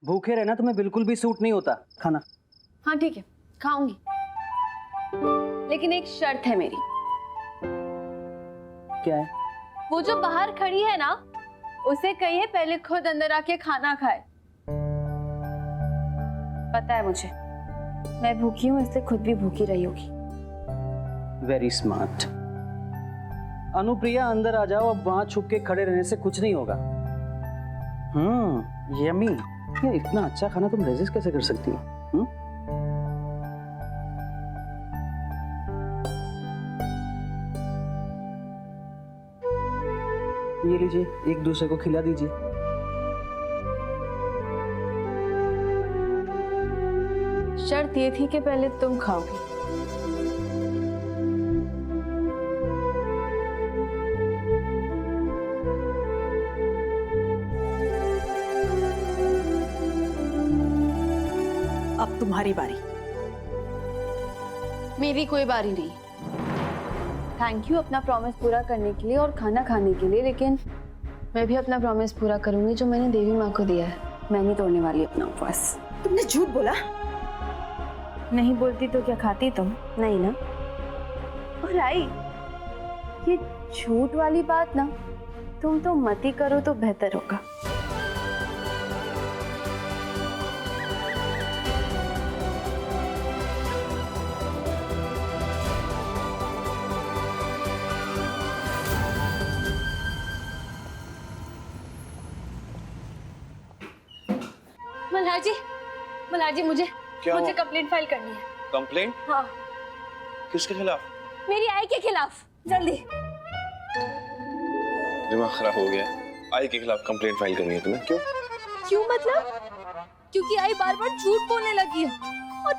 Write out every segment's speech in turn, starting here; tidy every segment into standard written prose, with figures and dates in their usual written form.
भूखे रहना तुम्हें बिल्कुल भी सूट नहीं होता खाना। हाँ ठीक है, खाऊंगी, लेकिन एक शर्त है मेरी। क्या है? वो जो बाहर खड़ी है ना, उसे कहिए पहले खुद अंदर आके खाना खाए। पता है मुझे, मैं भूखी हूँ इसलिए खुद भी भूखी रही होगी। Very smart. अनुप्रिया अंदर आ जाओ, अब वहां छुप के खड़े रहने से कुछ नहीं होगा। यम्मी। ये इतना अच्छा खाना तुम रेजिस्ट कैसे कर सकती हो? ये लीजिए, एक दूसरे को खिला दीजिए। शर्त ये थी कि पहले तुम खाओगी। अब तुम्हारी बारी। मेरी कोई बारी नहीं। थैंक यू अपना प्रॉमिस पूरा करने के लिए और खाना खाने के लिए, लेकिन मैं भी अपना प्रॉमिस पूरा करूंगी जो मैंने देवी माँ को दिया है। मैं नहीं तोड़ने वाली अपना उपवास। तुमने झूठ बोला। नहीं बोलती तो क्या खाती तुम? नहीं ना। और आई, ये झूठ वाली बात ना तुम तो मत ही करो तो बेहतर होगा। मल्हार जी मुझे कंप्लेंट फाइल करनी है। कंप्लेंट? हाँ। किसके खिलाफ? मेरी आई के खिलाफ, जल्दी। दिमाग खराब हो गया। आई के खिलाफ कंप्लेंट फाइल करनी है तुम्हें? क्यों? क्यों मतलब? क्योंकि आई बार बार झूठ बोलने लगी है, और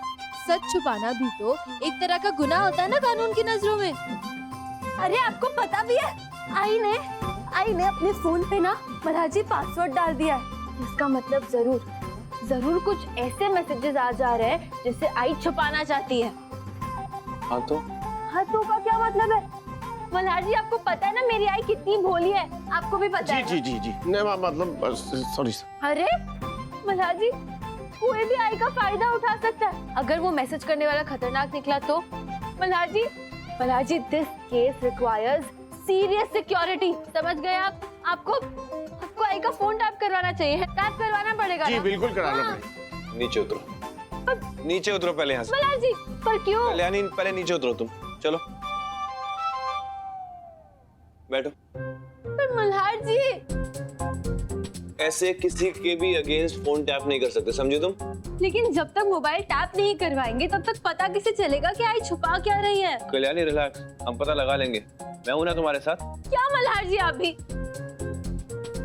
सच छुपाना भी तो एक तरह का गुनाह होता है ना कानून की नजरों में। अरे आपको पता भी है, आई ने अपने फोन पे ना मल्हार जी पासवर्ड डाल दिया है। इसका मतलब जरूर कुछ ऐसे मैसेजेस आ जा रहे हैं जिससे आई छुपाना चाहती है। हाँ तो का क्या मतलब है? मल्हार जी आपको पता है ना मेरी आई कितनी भोली है, आपको भी पता है। जी नहीं मतलब सॉरी। अरे मल्हार जी, कोई भी आई का फायदा उठा सकता है। अगर वो मैसेज करने वाला खतरनाक निकला तो Malhar ji this case requires serious security. समझ गए आप? आपको आई का फोन टैप करवाना चाहिए, टैप करवाना पड़ेगा। जी बिल्कुल कराना पड़ेगा। नीचे उतरो, नीचे उतरो पहले यहाँ से। मल्हार जी पर क्यों? कल्याणी पहले नीचे उतरो तुम, चलो बैठो। पर मल्हार जी, ऐसे किसी के भी अगेंस्ट फोन टैप नहीं कर सकते, समझे तुम? लेकिन जब तक मोबाइल टैप नहीं करवाएंगे तब तक पता कैसे चलेगा कि आई छुपा क्या रही है? कल्याणी रिलैक्स, हम पता लगा लेंगे। मैं हूं ना तुम्हारे साथ। क्या मल्हार जी, आप भी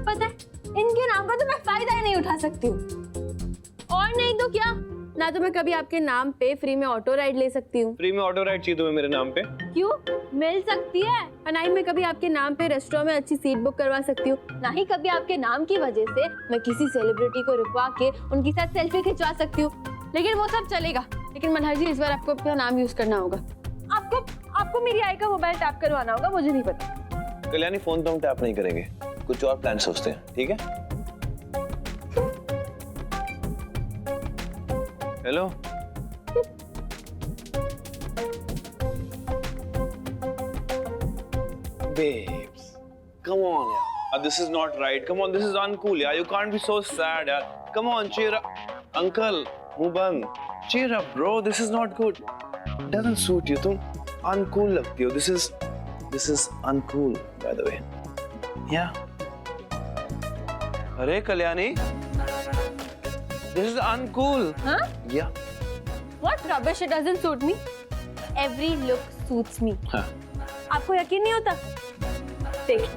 पता है इनके नाम का तो मैं फायदा ही नहीं उठा सकती हूँ। और नहीं तो क्या, ना तो मैं कभी आपके नाम पे फ्री में ऑटो राइड ले सकती हूँ। फ्री में ऑटो राइड चाहिए तुम्हें मेरे नाम पे? क्यों, मिल सकती है। और ना ही मैं कभी आपके नाम पे रेस्टोरेंट में अच्छी सीट बुक करवा सकती हूँ, ना ही कभी आपके नाम की वजह से मैं किसी सेलिब्रिटी को रुकवा के उनके साथ सेल्फी खिंचवा सकती हूँ। लेकिन वो सब चलेगा, लेकिन मल्हार जी इस बार आपको अपना नाम यूज करना होगा। आपको मेरी आई का मोबाइल टैप करवाना होगा, मुझे नहीं पता। कल्याणी फोन तो हम टैप नहीं करेंगे, कुछ और प्लान सोचते हैं, ठीक है? Hello babes, come on yaar, this is not right, come on, this is uncool yaar, you can't be so sad yaar, come on, cheer up uncle, मुंह बंद, cheer up bro, this is not good, doesn't suit you, तुम uncool लगती हो, this is uncool by the way, yeah, अरे Kalyani, this is uncool, हाँ? yeah, What rubbish, it doesn't suit me, every look suits me। हाँ, आपको यकीन नहीं होता? देखिए,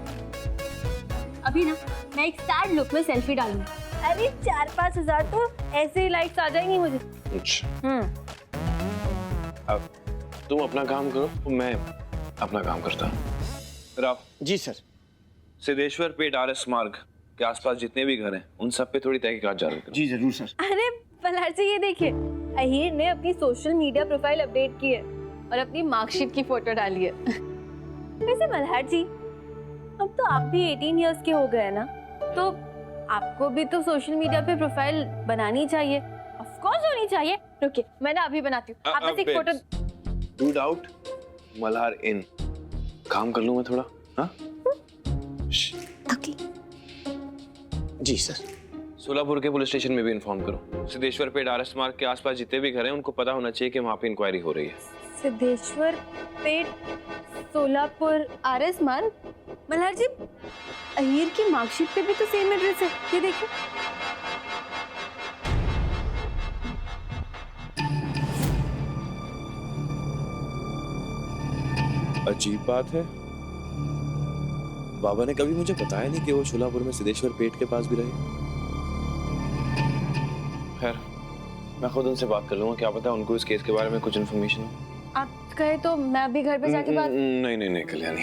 अभी ना मैं एक सैड लुक में सेल्फी डालूंगी, अरे 4-5 हजार तो ऐसे ही लाइक्स आ जाएंगी मुझे। अच्छा, अब तुम अपना काम करो, मैं अपना काम करता हूँ। राव जी सर। सिद्धेश्वर पेट आरएस मार्ग के आसपास जितने भी घर हैं उन सब पे थोड़ी तहकीकात जारी करो। जी जरूर सर। अरे मल्हार जी, ये देखिए, अहीर ने अपनी सोशल मीडिया प्रोफाइल अपडेट की है और अपनी मार्कशीट की फोटो डाली है। वैसे मल्हार जी, अब तो आप भी 18 इयर्स के हो गए ना, तो आपको भी तो सोशल मीडिया पे प्रोफाइल बनानी चाहिए, ऑफ कोर्स होनी चाहिए। रुकिए मैं ना अभी बनाती हूँ, आप बस एक फोटो। डू डाउट मल्हार इन काम कर लूं मैं थोड़ा। हाँ जी सर। सोलापुर के पुलिस स्टेशन में भी इन्फॉर्म करो। सिद्धेश्वर पेट आरएस मार्ग के आसपास जितने भी घर हैं उनको पता होना चाहिए कि वहाँ पे इंक्वायरी हो रही है। सिद्धेश्वर पेट, सोलापुर, आरएस मार्ग। मल्हार जी, अहीर की मार्कशीट पे भी तो सेम एड्रेस है, ये देखिए। अजीब बात है, बाबा ने कभी मुझे बताया नहीं कि वो शोलापुर में सिद्धेश्वर पेट के पास भी रहे। खैर मैं खुद उनसे बात कर लूंगा, क्या पता उनको इस केस के बारे में कुछ इन्फॉर्मेशन हो। आप कहे तो मैं अभी घर पे जाके बात। नहीं कल्याणी,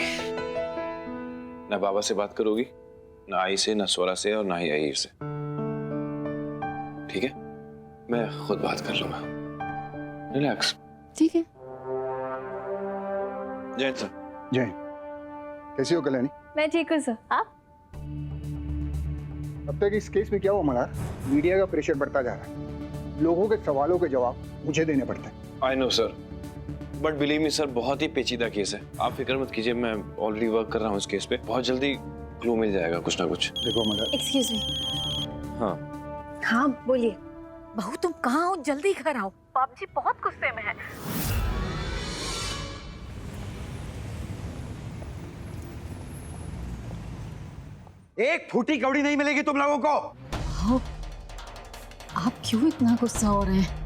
ना बाबा से बात करोगी, ना आई से, ना स्वरा से, और ना ही अहीर से। ठीक है, मैं खुद बात कर लूंगा। रिलैक्स। ठीक है। जय सर। जय, कैसी हो कल्याणी? मैं ठीक हूँ सर, आप? अब तक इस केस में क्या हुआ मल्हार? मीडिया का प्रेशर बढ़ता जा रहा है, लोगों के सवालों के जवाब मुझे देने पड़ते हैं। I know sir, but believe me sir, बहुत ही पेचीदा केस है। आप फिक्र मत कीजिए, मैं ऑलरेडी वर्क कर रहा हूँ इस केस पे। बहुत जल्दी क्लू मिल जाएगा कुछ ना कुछ। देखो मल्हार, एक्सक्यूज मी। हाँ हाँ बोलिए। बहू तुम कहाँ हो? जल्दी घर आओ, बाबूजी बहुत गुस्से में है। एक फूटी कौड़ी नहीं मिलेगी तुम लोगों को। आप क्यों इतना गुस्सा हो रहे हैं?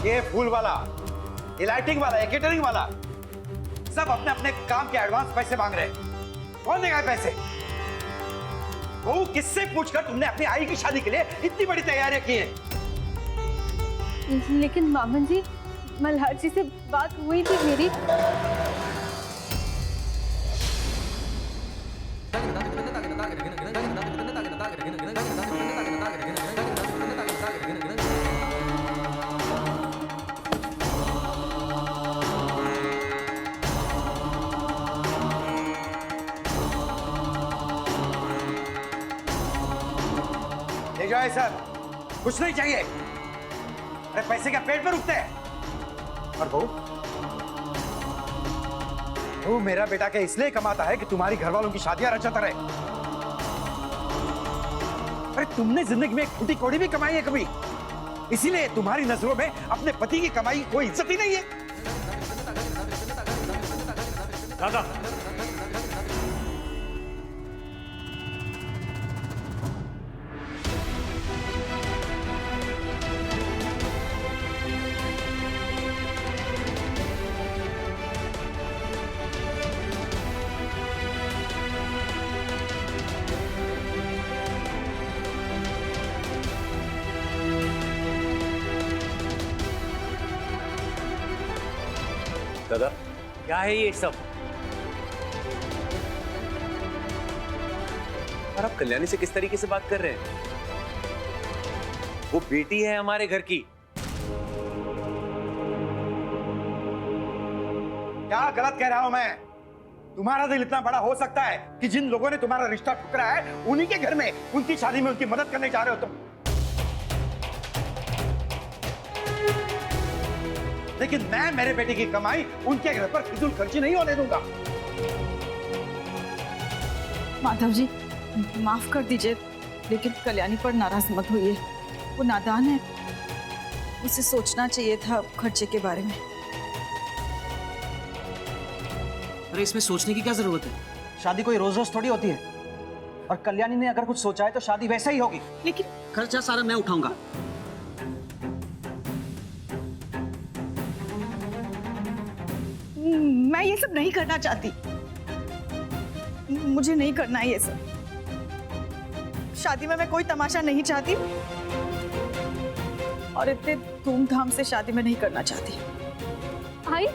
ये फूल वाला, ये लाइटिंग वाला, ये केटरिंग वाला, सब अपने अपने काम के एडवांस पैसे मांग रहे हैं। कौन देगा पैसे? वो किससे पूछकर तुमने अपनी आई की शादी के लिए इतनी बड़ी तैयारियां की हैं? लेकिन मामन जी, मल्हार जी से बात हुई थी मेरी। ले जाओ सर, कुछ नहीं चाहिए। अरे पैसे क्या पेट पे रुकते हैं? और बहू, वो मेरा बेटा के इसलिए कमाता है कि तुम्हारी घर वालों की शादियां रचाता रहे। अरे तुमने जिंदगी में एक फूटी कौड़ी भी कमाई है कभी? इसीलिए तुम्हारी नजरों में अपने पति की कमाई कोई इज्जत ही नहीं है। दादा, दादा क्या है ये सब? और आप कल्याणी से किस तरीके से बात कर रहे हैं? वो बेटी है हमारे घर की। क्या गलत कह रहा हूं मैं? तुम्हारा दिल इतना बड़ा हो सकता है कि जिन लोगों ने तुम्हारा रिश्ता ठुकरा है उन्हीं के घर में उनकी शादी में उनकी मदद करने जा रहे हो तुम। लेकिन मैं मेरे बेटे की कमाई उनके घर पर फिजूल खर्ची नहीं होने दूंगा। माधव जी माफ कर दीजिए, लेकिन कल्याणी पर नाराज मत होइए। वो नादान है, उसे सोचना चाहिए था खर्चे के बारे में। अरे इसमें सोचने की क्या जरूरत है? शादी कोई रोज रोज थोड़ी होती है, और कल्याणी ने अगर कुछ सोचा है तो शादी वैसा ही होगी। लेकिन खर्चा सारा मैं उठाऊंगा। मैं ये सब नहीं करना चाहती, मुझे नहीं करना है ये सब। शादी में मैं कोई तमाशा नहीं चाहती। और इतने धूमधाम से शादी में नहीं करना चाहती। आई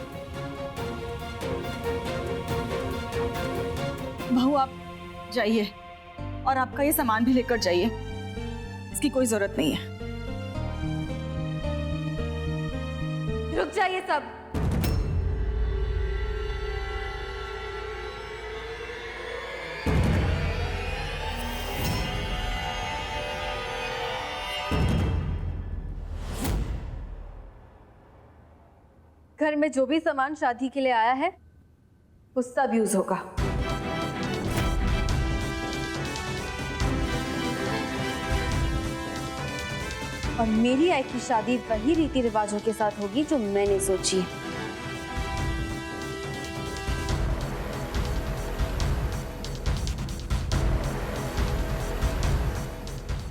बहू आप जाइए और आपका ये सामान भी लेकर जाइए, इसकी कोई जरूरत नहीं है। रुक जाइए सब। घर में जो भी सामान शादी के लिए आया है वो सब यूज होगा। और मेरी आई की शादी वही रीति रिवाजों के साथ होगी जो मैंने सोची है।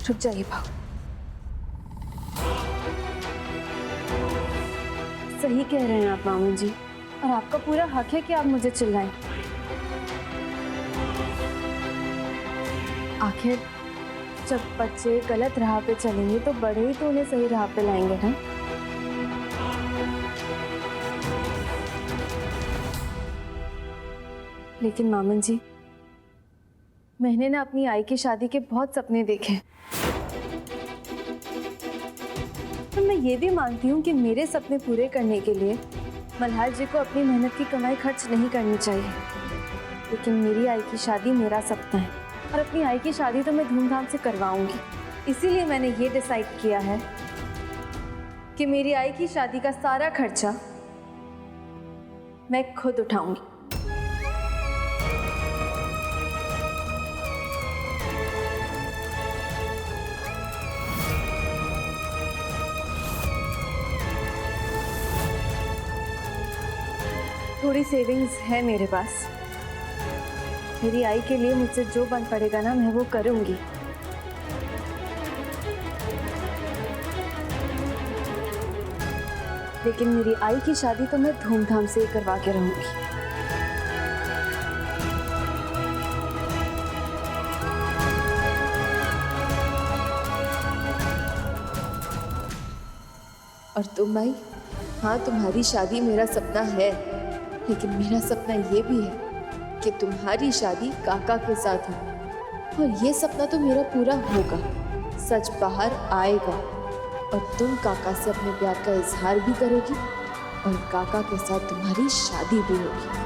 रुक जाइए भाव। सही कह रहे हैं आप मामू जी, और आपका पूरा हक है कि आप मुझे चिल्लाएं। आखिर जब बच्चे गलत राह पे चलेंगे तो बड़े ही तो उन्हें सही राह पे लाएंगे ना। लेकिन मामन जी, मैंने ना अपनी आई की शादी के बहुत सपने देखे, तो मैं ये भी मानती हूँ कि मेरे सपने पूरे करने के लिए मल्हार जी को अपनी मेहनत की कमाई खर्च नहीं करनी चाहिए। लेकिन मेरी आई की शादी मेरा सपना है, और अपनी आई की शादी तो मैं धूमधाम से करवाऊंगी। इसीलिए मैंने ये डिसाइड किया है कि मेरी आई की शादी का सारा खर्चा मैं खुद उठाऊंगी। थोड़ी सेविंग्स है मेरे पास। मेरी आई के लिए मुझसे जो बन पड़ेगा ना, मैं वो करूंगी। लेकिन मेरी आई की शादी तो मैं धूमधाम से करवा के रहूंगी। और तुम आई? हाँ, तुम्हारी शादी मेरा सपना है, लेकिन मेरा सपना ये भी है कि तुम्हारी शादी काका के साथ हो। और ये सपना तो मेरा पूरा होगा, सच बाहर आएगा और तुम काका से अपने प्यार का इजहार भी करोगी और काका के साथ तुम्हारी शादी भी होगी।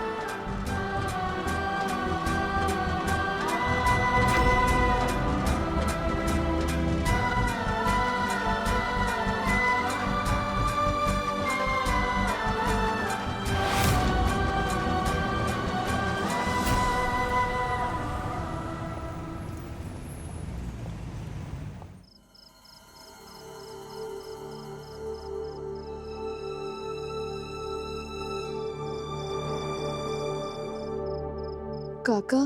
काका,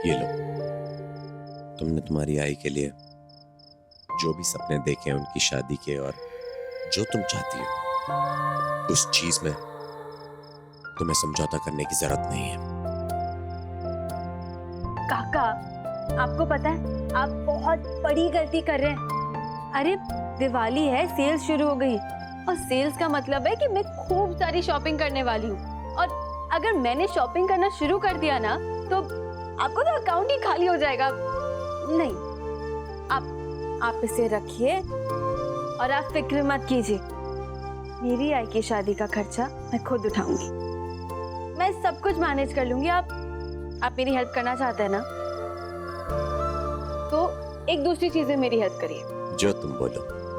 ये लो, तुमने तुम्हारी आई के लिए जो भी सपने देखे हैं उनकी शादी के, और जो तुम चाहती हो उस चीज में तुम्हें समझौता करने की जरूरत नहीं है। काका, आपको पता है आप बहुत बड़ी गलती कर रहे हैं। अरे दिवाली है, सेल्स शुरू हो गई, और सेल्स का मतलब है कि मैं खूब सारी शॉपिंग करने वाली हूँ। और अगर मैंने शॉपिंग करना शुरू कर दिया ना, तो आपको तो अकाउंट ही खाली हो जाएगा। नहीं, आप इसे रखिए और आप फिक्र मत कीजिए। मेरी आई की शादी का खर्चा मैं खुद उठाऊंगी। मैं सब कुछ मैनेज कर लूंगी। आप मेरी हेल्प करना चाहते हैं ना, तो एक दूसरी चीज में मेरी हेल्प करिए। जो तुम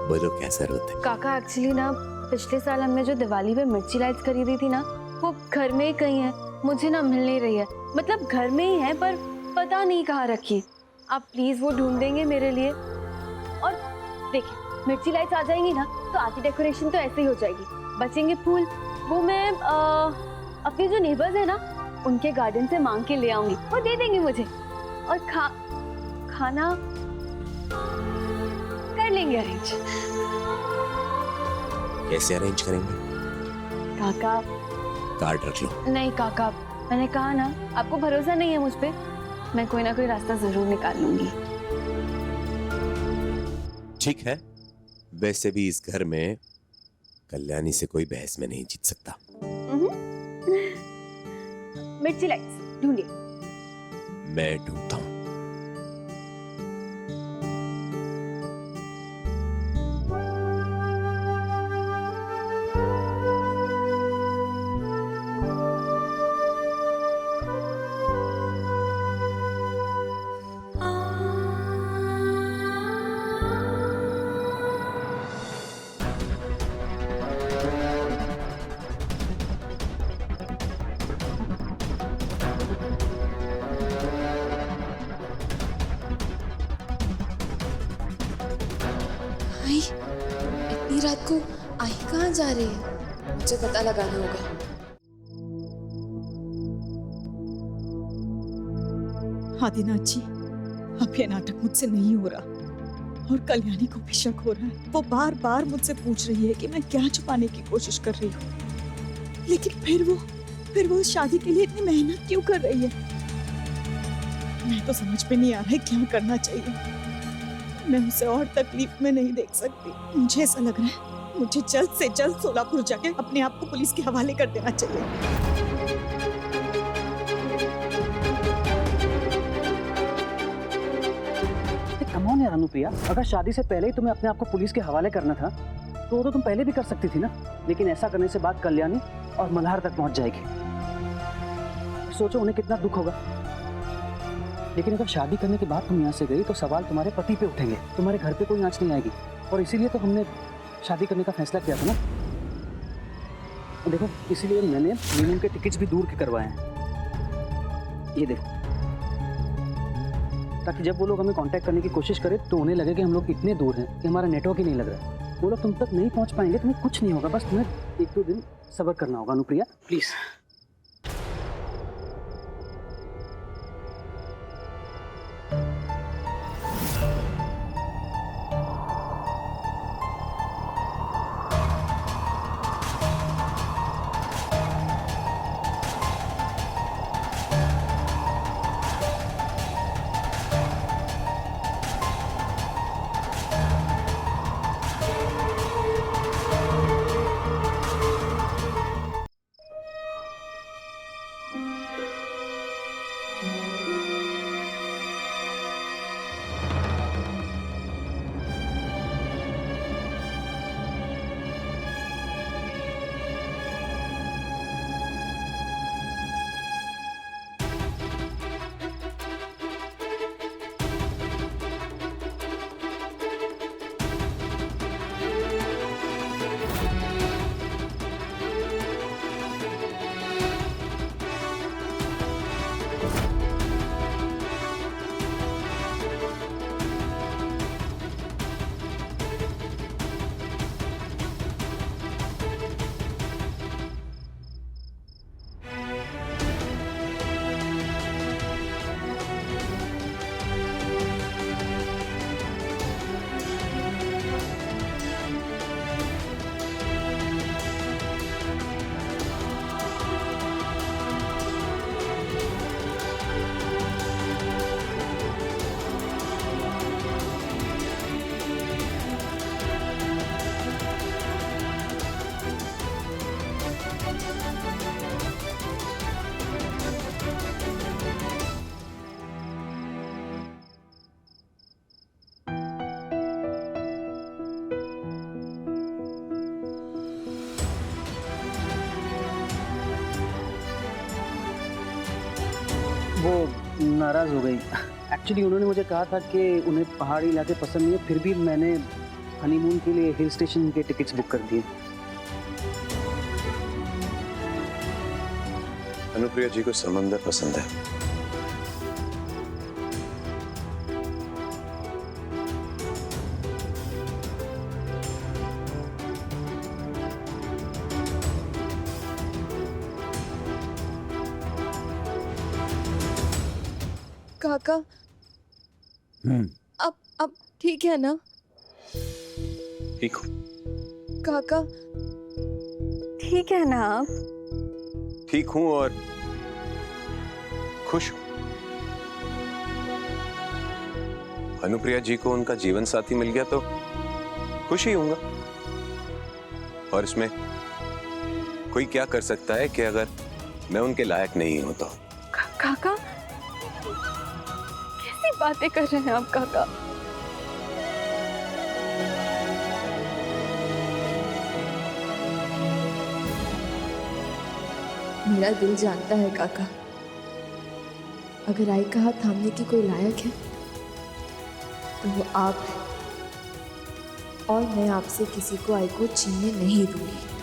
बोलो क्या जरूरत है? काका, एक्चुअली ना पिछले साल हमने जो दिवाली पे मिर्ची लाइट्स खरीदी थी ना, वो घर में ही कहीं है, मुझे ना मिल नहीं रही है। मतलब घर में ही है पर पता नहीं कहाँ रखी। आप प्लीज वो ढूंढ देंगे मेरे लिए। और देखिए, मिर्ची लाइट्स आ जाएंगी ना तो आधी डेकोरेशन तो ऐसे ही हो जाएगी। बचेंगे फूल, वो मैं अपने जो नेबर्स है ना उनके गार्डन से मांग के ले आऊंगी, वो दे देंगे मुझे। और खाना कर लेंगे अरेंज। कैसे अरेंज करेंगे? काका, कार्ड रख लो। नहीं काका, मैंने कहा ना, आपको भरोसा नहीं है मुझ पे, मैं कोई ना कोई रास्ता जरूर निकाल लूंगी। ठीक है, वैसे भी इस घर में कल्याणी से कोई बहस में नहीं जीत सकता। मिर्ची लाइट्स ढूंढिए। मैं ढूंढता हूं। आई इतनी रात को आई कहाँ जा रही है? मुझे पता लगाना होगा। आदिनाथ जी, अब ये नाटक मुझसे नहीं हो रहा और कल्याणी को भी शक हो रहा है। वो बार बार मुझसे पूछ रही है कि मैं क्या छुपाने की कोशिश कर रही हूँ, लेकिन फिर वो शादी के लिए इतनी मेहनत क्यों कर रही है? मैं तो समझ में नहीं आ रहा है क्या करना चाहिए। मैं उसे और तकलीफ में नहीं देख सकती। मुझे ऐसा लग रहा है मुझे जल्द से जल्द सोलापुर जाके अपने आप को पुलिस के हवाले कर देना चाहिए। कम ऑन यार अनुप्रिया, अगर शादी से पहले ही तुम्हें अपने आप को पुलिस के हवाले करना था तो वो तो तुम पहले भी कर सकती थी ना। लेकिन ऐसा करने से बात कल्याणी और मल्हार तक पहुंच जाएगी। सोचो उन्हें कितना दुख होगा। लेकिन अगर शादी करने के बाद तुम यहाँ से गई तो सवाल तुम्हारे पति पे उठेंगे, तुम्हारे घर पे कोई आंच नहीं आएगी। और इसीलिए तो हमने शादी करने का फैसला किया था ना। देखो, इसीलिए मैंने हनीमून के टिकट्स भी दूर के करवाए हैं। ये देखो, ताकि जब वो लोग हमें कांटेक्ट करने की कोशिश करें तो उन्हें लगे कि हम लोग इतने दूर हैं कि हमारा नेटवर्क ही नहीं लग रहा है। वो लोग तुम तक नहीं पहुंच पाएंगे, तुम्हें कुछ नहीं होगा। बस तुम्हें 1-2 दिन सब्र करना होगा अनुप्रिया, प्लीज। वो नाराज हो गई। एक्चुअली उन्होंने मुझे कहा था कि उन्हें पहाड़ी इलाके पसंद नहीं है, फिर भी मैंने हनीमून के लिए हिल स्टेशन के टिकट्स बुक कर दिए। अनुप्रिया जी को समंदर पसंद है। काका, अब ठीक है ना? ठीक हूँ काका, ठीक है ना आप? ठीक हूँ और खुश हूँ। अनुप्रिया जी को उनका जीवन साथी मिल गया तो खुश ही होऊंगा। और इसमें कोई क्या कर सकता है कि अगर मैं उनके लायक नहीं हूं तो। काका कैसी बातें कर रहे हैं आप काका? मेरा दिल जानता है काका, अगर आई का हाथ थामने की कोई लायक है तो वो आप हैं, और मैं आपसे किसी को आई को छीनने नहीं दूंगी।